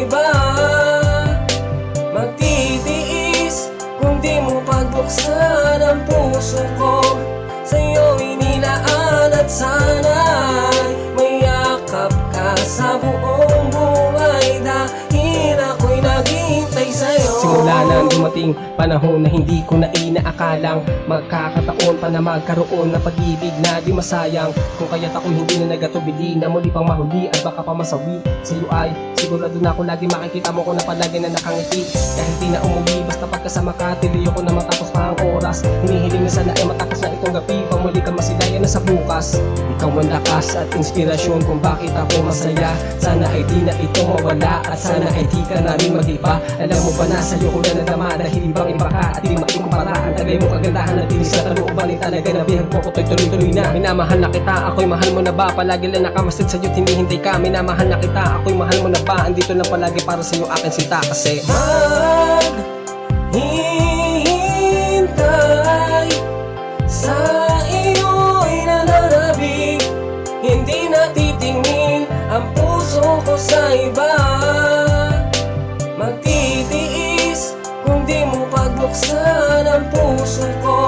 iba. Magtitiis kung di mo pagbuksan ang puso ko. Sa'yo'y nilaan at sana'y mayakap ka sa buong buhay, dahil ako'y naghihintay sa'yo. Simula nang dumating panahon na hindi ko na inaakalang magkakataon pa na magkaroon ng pag-ibig na di masayang. Kung kaya't ako'y hindi na nagatubili na muli pang mahuli at baka pa masawi. Sa'yo ay sigurado na ako lagi makikita mo ko na palagi na nakangiti. Kahit di na umuwi basta pagkasama ka, tiliyo ko na matapos pa ang oras. Hinihiling na sana ay matapos na itong gabi, pamuli ka masilayan na sa bukas. Ikaw ang lakas at inspirasyon kung bakit ako masaya. Sana ay di na ito mawala at sana ay di ka na rin mag-iba. Alam mo ba na sa'yo ko na nadama dahil ibang iba ka at di maikumpara. Ang tagay mong kagandahan at tinis na kalooban ay talaga na bihag mo ko to'y tuloy-tuloy na. Minamahal na kita, ako'y mahal mo na ba? Palagi lang nakamasid sa'yo't hinihintay ka. Minamahal na kita, ako'y mahal mo na ba? Andito lang palagi para sa'yo akin sinta kasi maghihintay sa iyo'y nananabik. Hindi natitingin ang puso ko sa iba. Magtitiis kung di mo pagbuksan ang puso ko.